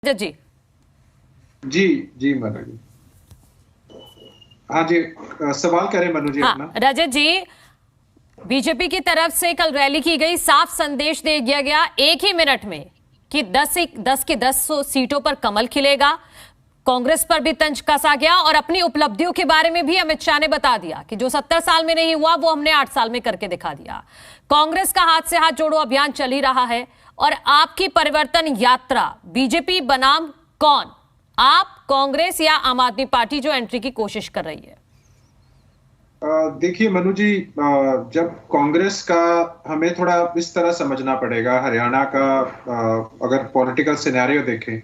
जी जी जी मनु जी। हाँ जी, सवाल करें मनु जी हाँ अपना। रजत जी, बीजेपी की तरफ से कल रैली की गई, साफ संदेश दे दिया गया एक ही मिनट में कि 10 की 10 सीटों पर कमल खिलेगा। कांग्रेस पर भी तंज कसा गया और अपनी उपलब्धियों के बारे में भी अमित शाह ने बता दिया कि जो 70 साल में नहीं हुआ वो हमने 8 साल में करके दिखा दिया। कांग्रेस का हाथ से हाथ जोड़ो अभियान चल ही रहा है और आपकी परिवर्तन यात्रा बीजेपी बनाम कौन, आप, कांग्रेस या आम आदमी पार्टी जो एंट्री की कोशिश कर रही है? देखिए मनु जी, जब कांग्रेस का हमें थोड़ा इस तरह समझना पड़ेगा, हरियाणा का अगर पॉलिटिकल सिनेरियो देखें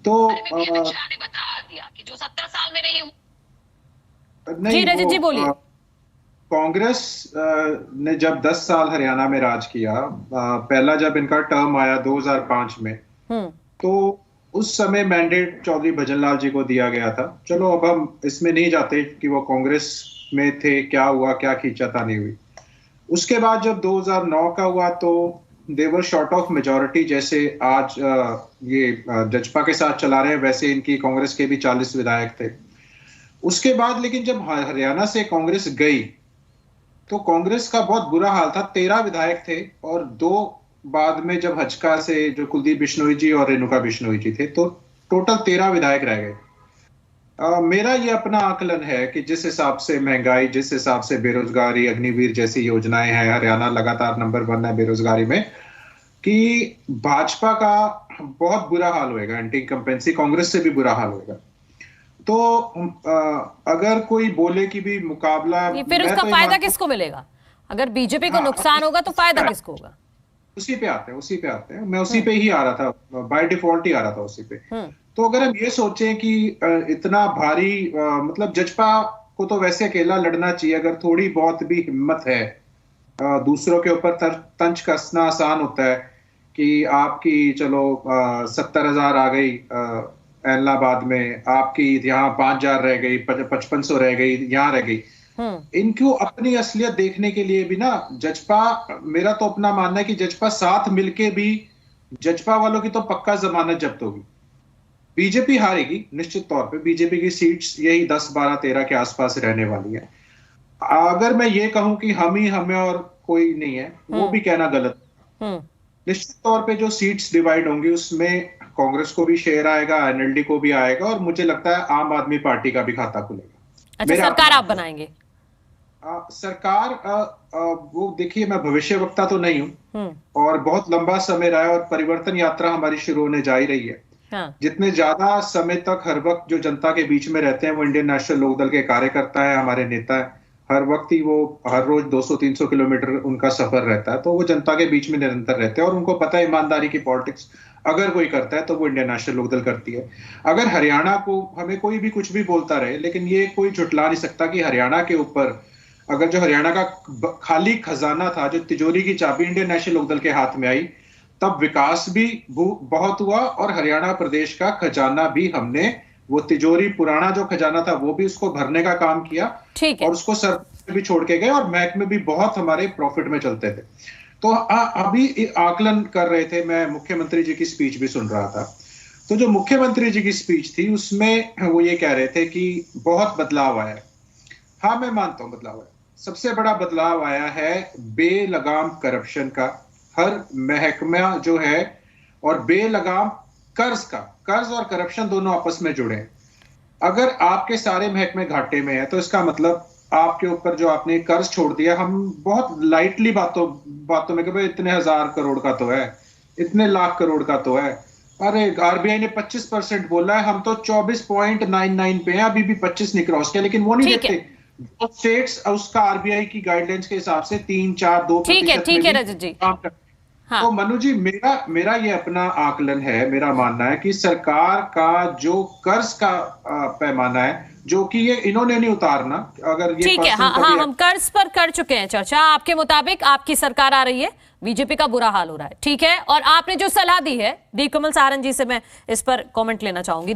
तो बता दिया कि जो 70 साल में नहीं। जी नहीं रजत जी बोलिए। कांग्रेस ने जब 10 साल हरियाणा में राज किया, पहला जब इनका टर्म आया 2005 में, तो उस समय मैंडेट चौधरी भजनलाल जी को दिया गया था। चलो अब हम इसमें नहीं जाते कि वो कांग्रेस में थे, क्या हुआ, क्या खींचातानी हुई। उसके बाद जब 2009 का हुआ तो देवर शॉर्ट ऑफ मेजॉरिटी, जैसे आज ये जजपा के साथ चला रहे हैं वैसे इनकी कांग्रेस के भी 40 विधायक थे। उसके बाद लेकिन जब हरियाणा से कांग्रेस गई तो कांग्रेस का बहुत बुरा हाल था। 13 विधायक थे और 2 बाद में जब हजका से जो कुलदीप बिश्नोई जी और रेणुका बिश्नोई जी थे, तो टोटल 13 विधायक रह गए। मेरा ये अपना आकलन है कि जिस हिसाब से महंगाई, जिस हिसाब से बेरोजगारी, अग्निवीर जैसी योजनाएं हैं, हरियाणा लगातार नंबर 1 है बेरोजगारी में, कि भाजपा का बहुत बुरा हाल होएगा, एंटी इंकम्पेंसी कांग्रेस से भी बुरा हाल होएगा। तो अगर कोई बोले कि भी मुकाबला, फिर उसका फायदा किसको मिलेगा? अगर बीजेपी को नुकसान होगा तो फायदा किसको होगा? उसी पे आते हैं मैं उसी पे ही आ रहा था, बाय डिफॉल्ट ही आ रहा था उसी पे। तो अगर हम ये सोचें कि इतना भारी, मतलब जजपा को तो वैसे अकेला लड़ना चाहिए, अगर थोड़ी बहुत भी हिम्मत है। दूसरों के ऊपर तंज कसना आसान होता है कि आपकी चलो 70,000 आ गई एलनाबाद में, आपकी यहाँ 5,000 रह गई, 5500 रह गई, यहाँ रह गई। इनको अपनी असलियत देखने के लिए भी ना जजपा, मेरा तो अपना मानना है कि जजपा साथ मिलके भी, जजपा वालों की तो पक्का जमानत जब्त होगी। बीजेपी हारेगी निश्चित तौर पे, बीजेपी की सीट्स यही 10, 12, 13 के आसपास रहने वाली है। अगर मैं ये कहूं कि हम ही हमें और कोई नहीं है, वो भी कहना गलत। निश्चित तौर पे जो सीट्स डिवाइड होंगी उसमें कांग्रेस को भी शेयर आएगा, एनएलडी को भी आएगा, और मुझे लगता है आम आदमी पार्टी का भी खाता खुलेगा। अच्छा, सरकार आप बनाएंगे? सरकार वो देखिए, मैं भविष्यवक्ता तो नहीं हूं और बहुत लंबा समय रहा है और परिवर्तन यात्रा हमारी शुरू होने जा ही रही है। जितने ज्यादा समय तक हर वक्त जो जनता के बीच में रहते हैं वो इंडियन नेशनल लोकदल के कार्यकर्ता है, हमारे नेता है। हर वक्त ही वो हर रोज 200-300 किलोमीटर उनका सफर रहता है, तो वो जनता के बीच में निरंतर रहते हैं और उनको पता है ईमानदारी की पॉलिटिक्स अगर कोई करता है तो वो इंडियन नेशनल लोकदल करती है। अगर हरियाणा को हमें कोई भी कुछ भी बोलता रहे, लेकिन ये कोई झुटला नहीं सकता कि हरियाणा के ऊपर अगर जो हरियाणा का खाली खजाना था, जो तिजोरी की चाबी इंडियन नेशनल लोकदल के हाथ में आई, तब विकास भी बहुत हुआ और हरियाणा प्रदेश का खजाना भी हमने, वो तिजोरी पुराना जो खजाना था वो भी उसको भरने का काम किया और उसको सर भी छोड़ के गए और महकमे भी बहुत हमारे प्रॉफिट में चलते थे। तो अभी आकलन कर रहे थे, मैं मुख्यमंत्री जी की स्पीच भी सुन रहा था। तो जो मुख्यमंत्री जी की स्पीच थी उसमें वो ये कह रहे थे कि बहुत बदलाव आया है। हाँ, मैं मानता हूं बदलाव आया। सबसे बड़ा बदलाव आया है बेलगाम करप्शन का, हर महकमा जो है, और बेलगाम कर्ज और करप्शन दोनों आपस में जुड़े। अगर आपके सारे महकमे घाटे में है तो इसका मतलब आपके ऊपर जो आपने कर्ज छोड़ दिया, हम बहुत लाइटली बातों में कि भाई इतने 1000 करोड़ का तो है, इतने लाख करोड़ का तो है। अरे आरबीआई ने 25% बोला है, हम तो 24.99 पे हैं, अभी भी 25 नहीं क्रॉस किया, लेकिन वो नहीं देखते स्टेट्स उसका आरबीआई की गाइडलाइंस के हिसाब से 3, 4, 2% ठीक है रजत जी। हाँ। तो मनु जी, मेरा ये अपना आकलन है, मेरा मानना है कि सरकार का जो कर्ज का पैमाना है, जो कि ये इन्होंने नहीं उतारना, अगर ये ठीक है, हाँ, हम कर्ज पर कर चुके हैं चर्चा। आपके मुताबिक आपकी सरकार आ रही है, बीजेपी का बुरा हाल हो रहा है, ठीक है। और आपने जो सलाह दी है डी कमल सारन जी से, मैं इस पर कमेंट लेना चाहूंगी।